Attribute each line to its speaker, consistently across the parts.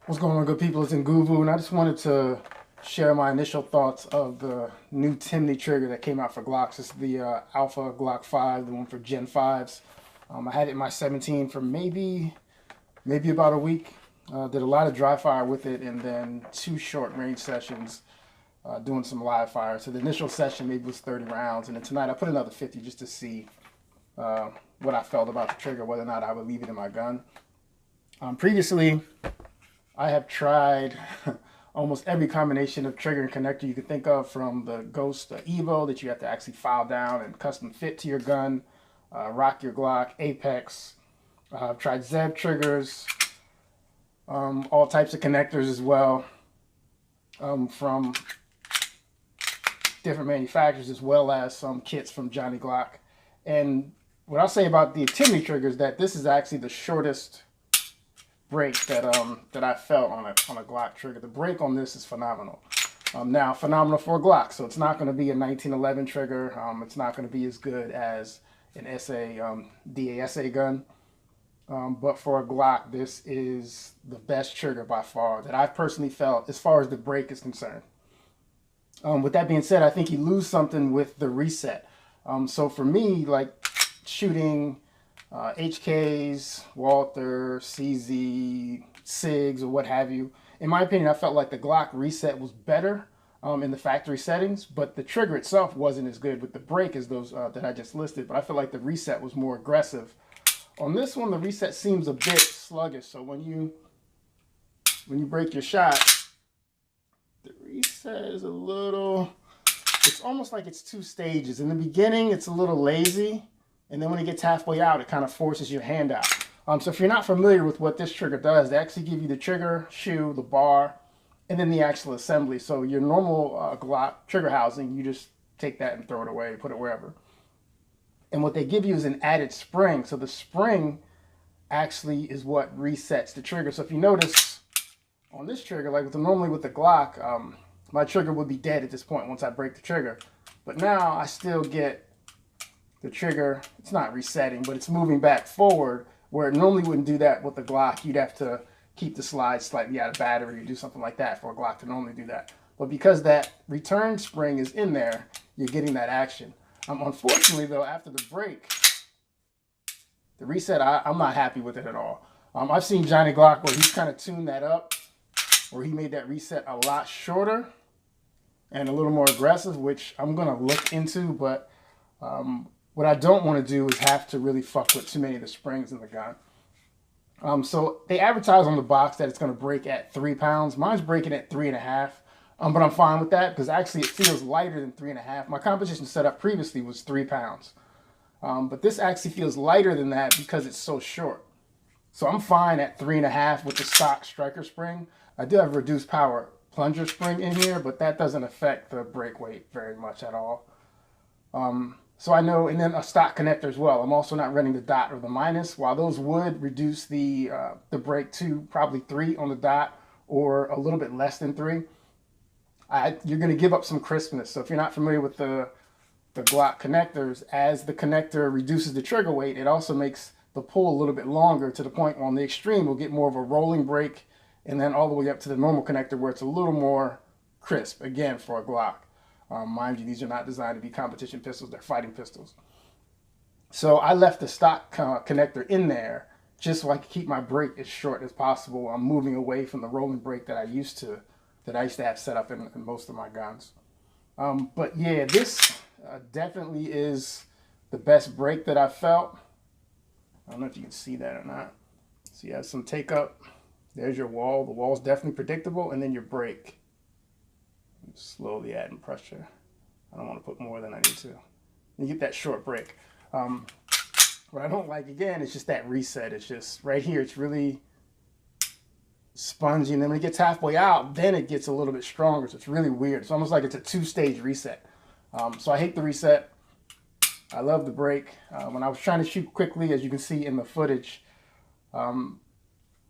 Speaker 1: What's going on, good people? It's Nguvu, and I just wanted to share my initial thoughts of the new Timney trigger that came out for Glocks. It's the Alpha Glock 5, the one for Gen 5s. I had it in my 17 for maybe about a week. Did a lot of dry fire with it, and then 2 short range sessions doing some live fire. So the initial session maybe was 30 rounds, and then tonight I put another 50 just to see what I felt about the trigger, whether or not I would leave it in my gun. Previously, I have tried almost every combination of trigger and connector you can think of, from the Ghost Evo that you have to actually file down and custom fit to your gun, Rock Your Glock, Apex. I've tried Zeb triggers, all types of connectors as well, from different manufacturers, as well as some kits from Johnny Glock. And what I'll say about the Timney trigger is that this is actually the shortest break that I felt on a Glock trigger. The break on this is phenomenal. Now, phenomenal for a Glock, so it's not going to be a 1911 trigger. It's not going to be as good as an DASA gun. But for a Glock, this is the best trigger by far that I've personally felt as far as the break is concerned. With that being said, I think you lose something with the reset. So for me, like shooting HKs, Walther, CZ, SIGs, or what have you, in my opinion, I felt like the Glock Reset was better in the factory settings, but the trigger itself wasn't as good with the break as those that I just listed. But I feel like the Reset was more aggressive. On this one, the Reset seems a bit sluggish. So when you break your shot, the Reset is a little, it's almost like it's 2 stages. In the beginning, it's a little lazy. And then when it gets halfway out, it kind of forces your hand out. So if you're not familiar with what this trigger does, they actually give you the trigger, shoe, the bar, and then the actual assembly. So your normal Glock trigger housing, you just take that and throw it away, put it wherever. And what they give you is an added spring. So the spring actually is what resets the trigger. So if you notice on this trigger, like normally with the Glock, my trigger would be dead at this point once I break the trigger. But now I still get the trigger, it's not resetting, but it's moving back forward, where it normally wouldn't do that with the Glock. You'd have to keep the slide slightly out of battery or do something like that for a Glock to normally do that. But because that return spring is in there, you're getting that action. Unfortunately, though, after the break, the Reset, I'm not happy with it at all. I've seen Johnny Glock where he's kind of tuned that up, where he made that Reset a lot shorter and a little more aggressive, which I'm going to look into, but what I don't want to do is have to really fuck with too many of the springs in the gun. So they advertise on the box that it's going to break at 3 pounds. Mine's breaking at 3.5, but I'm fine with that because actually it feels lighter than 3.5. My competition setup previously was 3 pounds, but this actually feels lighter than that because it's so short. So I'm fine at 3.5 with the stock striker spring. I do have a reduced power plunger spring in here, but that doesn't affect the break weight very much at all. So I know, and then a stock connector as well. I'm also not running the dot or the minus. While those would reduce the break to probably 3 on the dot or a little bit less than 3, you're going to give up some crispness. So if you're not familiar with the Glock connectors, as the connector reduces the trigger weight, it also makes the pull a little bit longer, to the point where on the extreme we'll get more of a rolling break, and then all the way up to the normal connector where it's a little more crisp, again, for a Glock. Mind you, these are not designed to be competition pistols, they're fighting pistols. So I left the stock connector in there just so I could keep my break as short as possible. I'm moving away from the rolling break that I used to have set up in most of my guns. But yeah, this definitely is the best break that I felt. I don't know if you can see that or not. So you have some take up. There's your wall. The wall's definitely predictable, and then your break. Slowly adding pressure. I don't want to put more than I need to. You get that short break. What I don't like, again, is just that Reset. It's just right here, it's really spongy, and then when it gets halfway out, then it gets a little bit stronger. So it's really weird. It's almost like it's a 2-stage Reset. So I hate the Reset. I love the break. When I was trying to shoot quickly, as you can see in the footage,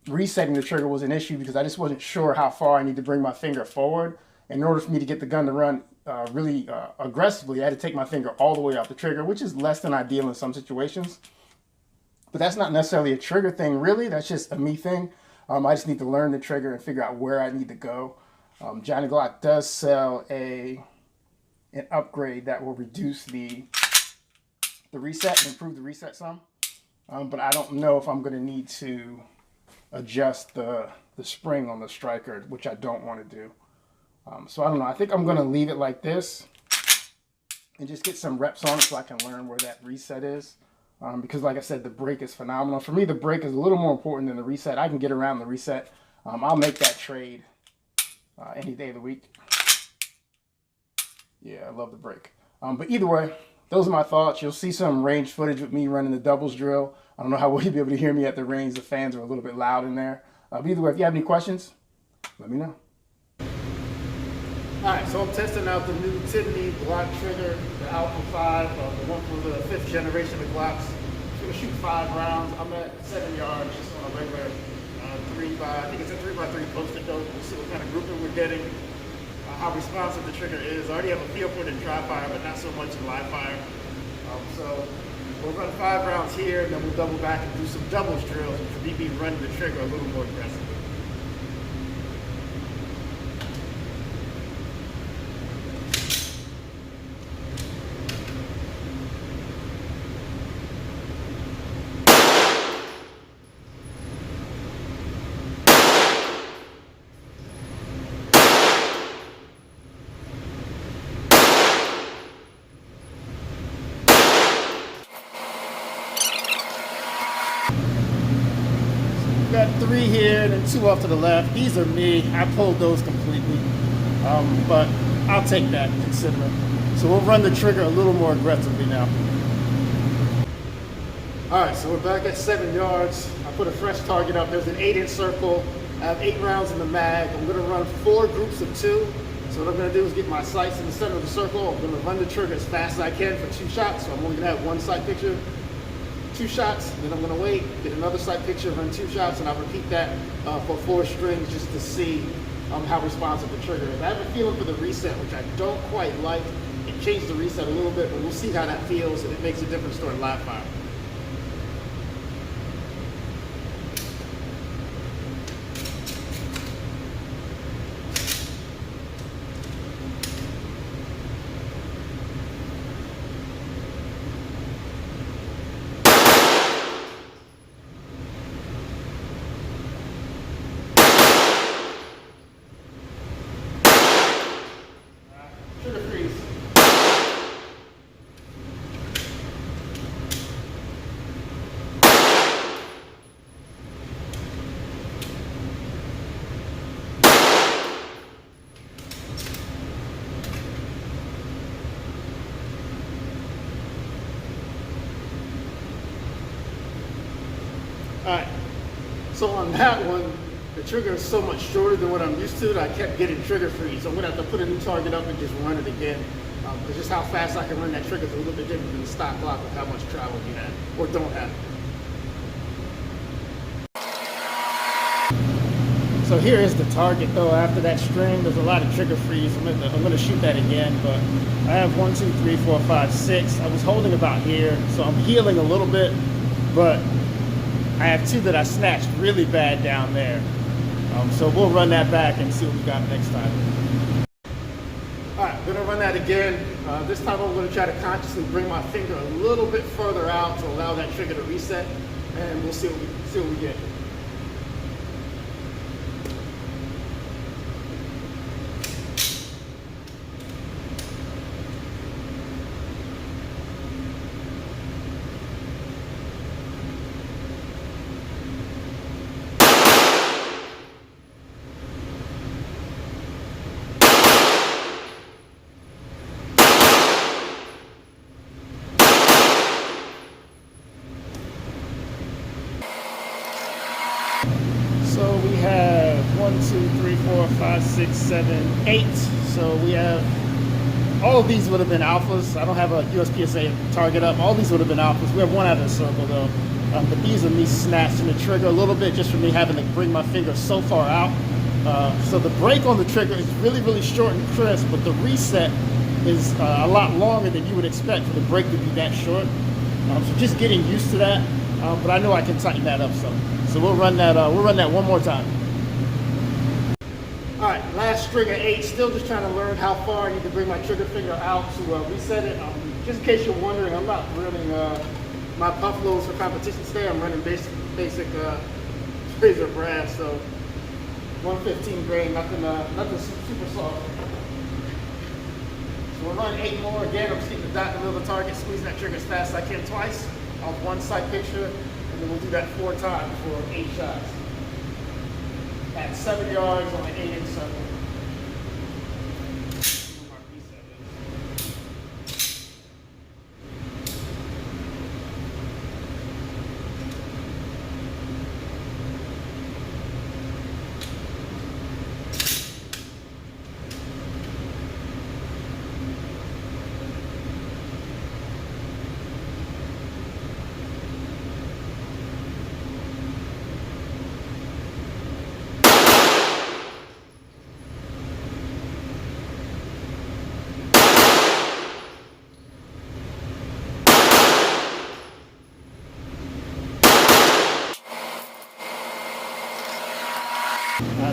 Speaker 1: resetting the trigger was an issue because I just wasn't sure how far I need to bring my finger forward. In order for me to get the gun to run really aggressively, I had to take my finger all the way off the trigger, which is less than ideal in some situations. But that's not necessarily a trigger thing, really. That's just a me thing. I just need to learn the trigger and figure out where I need to go. Johnny Glock does sell an upgrade that will reduce the reset and improve the reset some. But I don't know if I'm going to need to adjust the spring on the striker, which I don't want to do. So I don't know. I think I'm going to leave it like this and just get some reps on it so I can learn where that reset is. Because like I said, the break is phenomenal. For me, the break is a little more important than the reset. I can get around the reset. I'll make that trade any day of the week. Yeah, I love the break. But either way, those are my thoughts. You'll see some range footage with me running the doubles drill. I don't know how well you'll be able to hear me at the range. The fans are a little bit loud in there. But either way, if you have any questions, let me know. Alright, so I'm testing out the new Timney Glock trigger, the Alpha 5, the one from the 5th generation of Glocks. It's going to shoot 5 rounds. I'm at 7 yards, just on a regular 3x, I think it's a 3x3 posted dope. We'll see what kind of grouping we're getting, how responsive the trigger is. I already have a feel for it in dry fire, but not so much in live fire. So we'll run 5 rounds here, and then we'll double back and do some doubles drills, which will be running the trigger a little more aggressively. Got 3 here and then 2 off to the left. These are me. I pulled those completely, but I'll take that considering. So we'll run the trigger a little more aggressively now. All right, so we're back at 7 yards. I put a fresh target up. There's an 8-inch circle. I have 8 rounds in the mag. I'm gonna run 4 groups of 2. So what I'm gonna do is get my sights in the center of the circle. I'm gonna run the trigger as fast as I can for 2 shots. So I'm only gonna have 1 sight picture. 2 shots, then I'm going to wait, get another sight picture, run 2 shots, and I'll repeat that for 4 strings just to see how responsive the trigger is. I have a feeling for the reset, which I don't quite like. It changed the reset a little bit, but we'll see how that feels, and it makes a difference during live fire. Alright, so on that one, the trigger is so much shorter than what I'm used to that I kept getting trigger free. So I'm going to have to put a new target up and just run it again. Because just how fast I can run that trigger is a little bit different than the stock Glock with how much travel you have, or don't have. So here is the target though. After that string, there's a lot of trigger freeze. I'm going to shoot that again, but I have 1, 2, 3, 4, 5, 6. I was holding about here, so I'm healing a little bit, but I have 2 that I snatched really bad down there. So we'll run that back and see what we got next time. All right, I'm gonna run that again. This time I'm gonna try to consciously bring my finger a little bit further out to allow that trigger to reset, and we'll see what we get. So we have 1, 2, 3, 4, 5, 6, 7, 8. So we have all of these would have been alphas. I don't have a USPSA target up. All these would have been alphas. We have one out of the circle though. But these are me snatching the trigger a little bit just for me having to bring my finger so far out. So the break on the trigger is really, really short and crisp, but the reset is a lot longer than you would expect for the break to be that short. So just getting used to that, but I know I can tighten that up some. So we'll run that one more time. All right, last trigger 8, still just trying to learn how far I need to bring my trigger finger out to reset it. Just in case you're wondering, I'm not running my buffaloes for competition today. I'm running basic razor brass, so 115 grain, nothing super soft. So we'll run 8 more. Again, I'm just keeping the dot in the middle of the target, squeezing that trigger as fast as I can twice off one sight picture, and then we'll do that 4 times for 8 shots. At 7 yards on an 8-inch circle.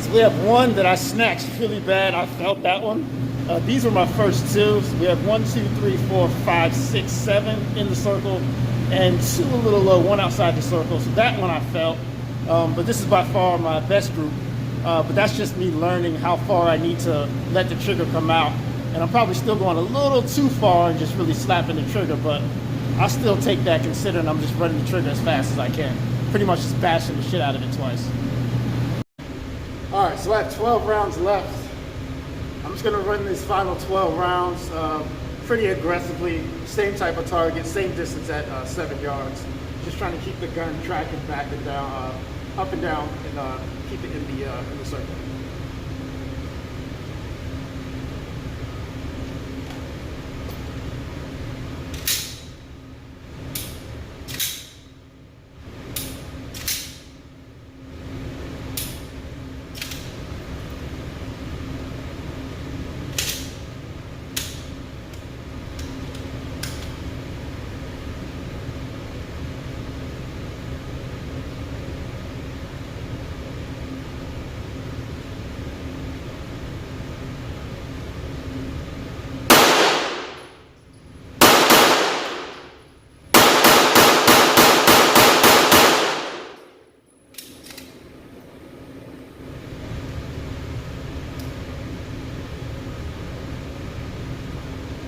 Speaker 1: So we have one that I snatched really bad. I felt that one. These were my first 2. So we have 1, 2, 3, 4, 5, 6, 7 in the circle, and 2 a little low, 1 outside the circle. So that one I felt. But this is by far my best group. But that's just me learning how far I need to let the trigger come out. And I'm probably still going a little too far and just really slapping the trigger, but I'll still take that considering I'm just running the trigger as fast as I can. Pretty much just bashing the shit out of it twice. All right, so I have 12 rounds left. I'm just gonna run these final 12 rounds pretty aggressively, same type of target, same distance at 7 yards. Just trying to keep the gun tracking back and down, up and down, and keep it in the circle.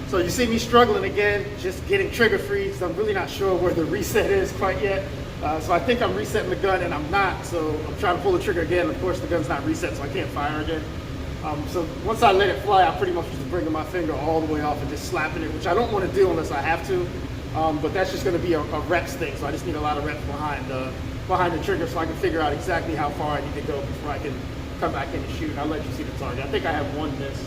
Speaker 1: So you see me struggling again, just getting trigger free. So I'm really not sure where the reset is quite yet. So I think I'm resetting the gun and I'm not. So I'm trying to pull the trigger again. Of course the gun's not reset, so I can't fire again. So once I let it fly, I pretty much just bringing my finger all the way off and just slapping it, which I don't want to do unless I have to. But that's just going to be a reps thing. So I just need a lot of reps behind the trigger so I can figure out exactly how far I need to go before I can come back in and shoot. I'll let you see the target. I think I have 1 miss.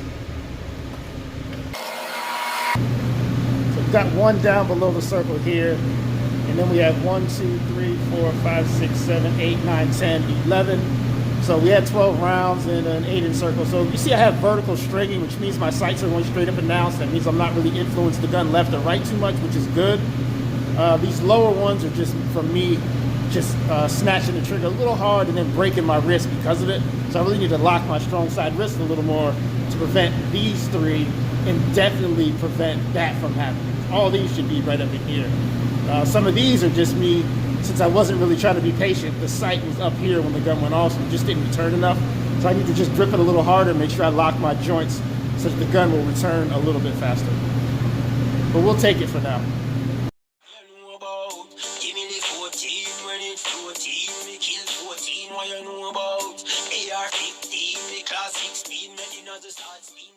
Speaker 1: Got 1 down below the circle here, and then we have 1, 2, 3, 4, 5, 6, 7, 8, 9, 10, 11. So we had 12 rounds in an 8-inch circle. So you see I have vertical stringing, which means my sights are going straight up and down. So that means I'm not really influencing the gun left or right too much, which is good. These lower ones are just from me just snatching the trigger a little hard and then breaking my wrist because of it. So I really need to lock my strong side wrist a little more to prevent these 3 and definitely prevent that from happening. All these should be right up in here. Some of these are just me, since I wasn't really trying to be patient, the sight was up here when the gun went off, so it just didn't return enough. So I need to just grip it a little harder, make sure I lock my joints so that the gun will return a little bit faster. But we'll take it for now.
Speaker 2: Give me the 14, when it's 14, me kill 14, what you know about AR-15, the class 16, making us start spin.